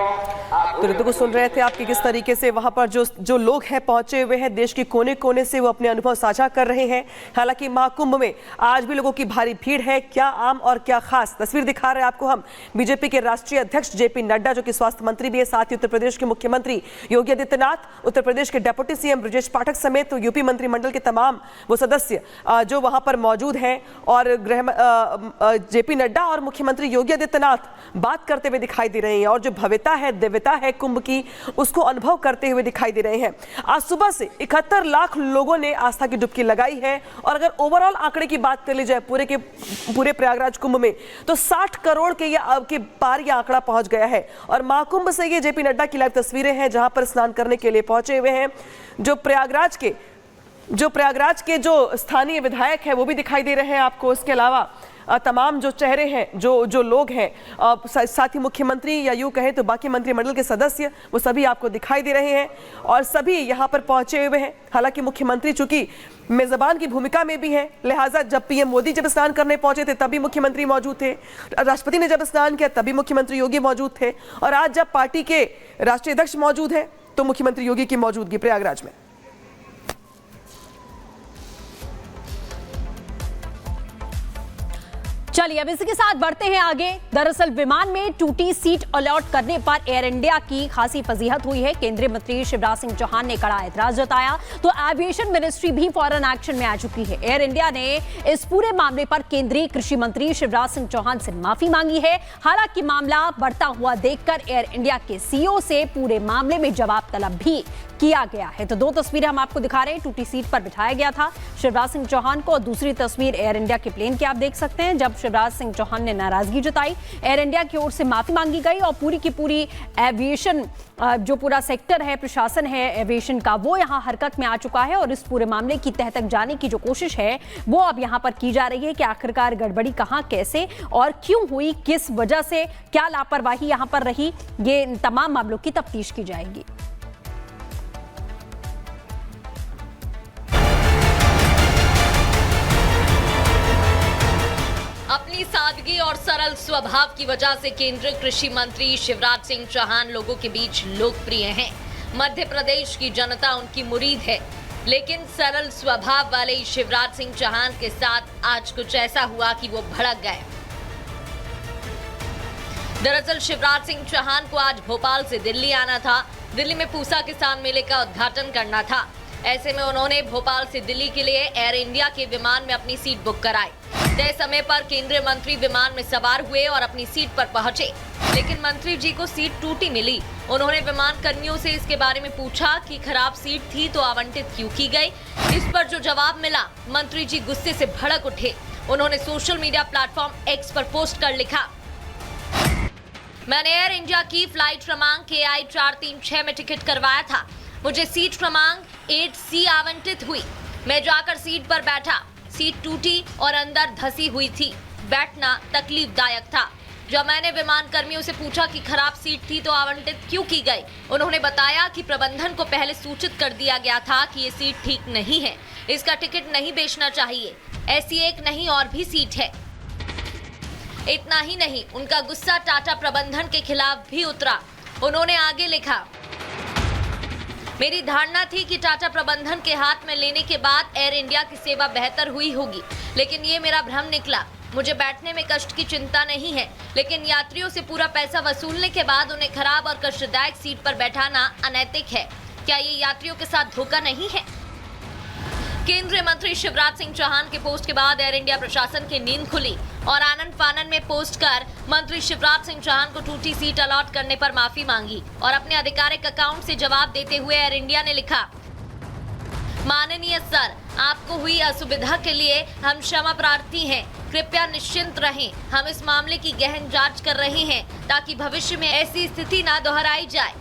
तो ऋतु को सुन रहे थे आपके किस तरीके से वहां पर जो लोग हैं पहुंचे हुए हैं, देश के कोने कोने से वो अपने अनुभव साझा कर रहे हैं। हालांकि महाकुंभ में आज भी लोगों की भारी भीड़ है। क्या आम और क्या खास तस्वीर दिखा रहे हैं आपको हम। बीजेपी के राष्ट्रीय अध्यक्ष जेपी नड्डा, जो कि स्वास्थ्य मंत्री भी है, साथ ही उत्तर प्रदेश के मुख्यमंत्री योगी आदित्यनाथ, उत्तर प्रदेश के डेप्यूटी सीएम ब्रजेश पाठक समेत यूपी मंत्रिमंडल के तमाम वो सदस्य जो वहां पर मौजूद हैं, और जेपी नड्डा और मुख्यमंत्री योगी आदित्यनाथ बात करते हुए दिखाई दे रहे हैं, और जो भव्यता है, दिव्यता है कुंभ की, उसको अनुभव करते हुए दिखाई दे रहे हैं। आज सुबह से 71 लाख लोगों ने आस्था की डुबकी लगाई है, और अगर ओवरऑल आंकड़े की बात कर ली जाए पूरे प्रयागराज कुंभ में, तो 60 करोड़ के पार यह आंकड़ा पहुंच गया है। और महाकुंभ से ये जेपी नड्डा की लाइव तस्वीरें हैं, जहां पर स्नान करने के लिए पहुंचे हुए हैं। जो प्रयागराज के जो स्थानीय विधायक है वो भी दिखाई दे रहे हैं आपको। इसके अलावा तमाम जो चेहरे हैं, जो लोग हैं, साथ ही मुख्यमंत्री या यूं कहें तो बाकी मंत्रिमंडल के सदस्य, वो सभी आपको दिखाई दे रहे हैं, और सभी यहां पर पहुंचे हुए हैं। हालांकि मुख्यमंत्री चूंकि मेजबान की भूमिका में भी है, लिहाजा जब पीएम मोदी जब स्नान करने पहुंचे थे तभी मुख्यमंत्री मौजूद थे, राष्ट्रपति ने जब स्नान किया तभी मुख्यमंत्री योगी मौजूद थे, और आज जब पार्टी के राष्ट्रीय अध्यक्ष मौजूद है तो मुख्यमंत्री योगी की मौजूदगी प्रयागराज में। चलिए अब इसी के साथ बढ़ते हैं आगे। दरअसल विमान में टूटी सीट अलॉट करने पर एयर इंडिया की खासी फजीहत हुई है। केंद्रीय मंत्री शिवराज सिंह चौहान ने कड़ा एतराज जताया, तो एविएशन मिनिस्ट्री भी फौरन एक्शन में आ चुकी है। एयर इंडिया ने इस पूरे मामले पर केंद्रीय कृषि मंत्री शिवराज सिंह चौहान से माफी मांगी है। हालांकि मामला बढ़ता हुआ देखकर एयर इंडिया के सीईओ से पूरे मामले में जवाब तलब भी किया गया है। तो दो तस्वीरें हम आपको दिखा रहे हैं। टूटी सीट पर बिठाया गया था शिवराज सिंह चौहान को, और दूसरी तस्वीर एयर इंडिया के प्लेन की आप देख सकते हैं, जब शिवराज सिंह चौहान ने नाराजगी जताई। एयर इंडिया की ओर से माफी मांगी गई, और पूरी की पूरी एविएशन जो पूरा सेक्टर है, प्रशासन है एविएशन का, वो यहां हरकत में आ चुका है, और इस पूरे मामले की तह तक जाने की जो कोशिश है वो अब यहां पर की जा रही है कि आखिरकार गड़बड़ी कहां, कैसे और क्यों हुई, किस वजह से, क्या लापरवाही यहां पर रही, ये तमाम मामलों की तफ्तीश की जाएगी। अपनी सादगी और सरल स्वभाव की वजह से केंद्रीय कृषि मंत्री शिवराज सिंह चौहान लोगों के बीच लोकप्रिय हैं। मध्य प्रदेश की जनता उनकी मुरीद है, लेकिन सरल स्वभाव वाले शिवराज सिंह चौहान के साथ आज कुछ ऐसा हुआ कि वो भड़क गए। दरअसल शिवराज सिंह चौहान को आज भोपाल से दिल्ली आना था। दिल्ली में पूसा किसान मेले का उद्घाटन करना था। ऐसे में उन्होंने भोपाल से दिल्ली के लिए एयर इंडिया के विमान में अपनी सीट बुक कराई। तय समय पर केंद्रीय मंत्री विमान में सवार हुए और अपनी सीट पर पहुंचे, लेकिन मंत्री जी को सीट टूटी मिली। उन्होंने विमान कर्मियों से इसके बारे में पूछा कि खराब सीट थी तो आवंटित क्यों की गई। इस पर जो जवाब मिला, मंत्री जी गुस्से से भड़क उठे। उन्होंने सोशल मीडिया प्लेटफॉर्म एक्स पर पोस्ट कर लिखा, मैंने एयर इंडिया की फ्लाइट क्रमांक KI 436 में टिकट करवाया था। मुझे सीट क्रमांक 8C आवंटित हुई। मैं जाकर सीट पर बैठा, सीट टूटी और अंदर धसी हुई थी। बैठना तकलीफदायक था। जब मैंने विमान कर्मियों से पूछा कि खराब सीट थी तो आवंटित क्यों की गई, उन्होंने बताया कि प्रबंधन को पहले सूचित कर दिया गया था कि ये सीट ठीक नहीं है, इसका टिकट नहीं बेचना चाहिए। ऐसी एक नहीं और भी सीट है। इतना ही नहीं, उनका गुस्सा टाटा प्रबंधन के खिलाफ भी उतरा। उन्होंने आगे लिखा, मेरी धारणा थी कि टाटा प्रबंधन के हाथ में लेने के बाद एयर इंडिया की सेवा बेहतर हुई होगी, लेकिन ये मेरा भ्रम निकला। मुझे बैठने में कष्ट की चिंता नहीं है, लेकिन यात्रियों से पूरा पैसा वसूलने के बाद उन्हें खराब और कष्टदायक सीट पर बैठाना अनैतिक है। क्या ये यात्रियों के साथ धोखा नहीं है? केंद्रीय मंत्री शिवराज सिंह चौहान के पोस्ट के बाद एयर इंडिया प्रशासन की नींद खुली और आनन फानन में पोस्ट कर मंत्री शिवराज सिंह चौहान को टूटी सीट अलॉट करने पर माफी मांगी और अपने आधिकारिक अकाउंट से जवाब देते हुए एयर इंडिया ने लिखा, माननीय सर, आपको हुई असुविधा के लिए हम क्षमा प्रार्थी हैं। कृपया निश्चिंत रहें, हम इस मामले की गहन जांच कर रहे हैं ताकि भविष्य में ऐसी स्थिति न दोहराई जाए।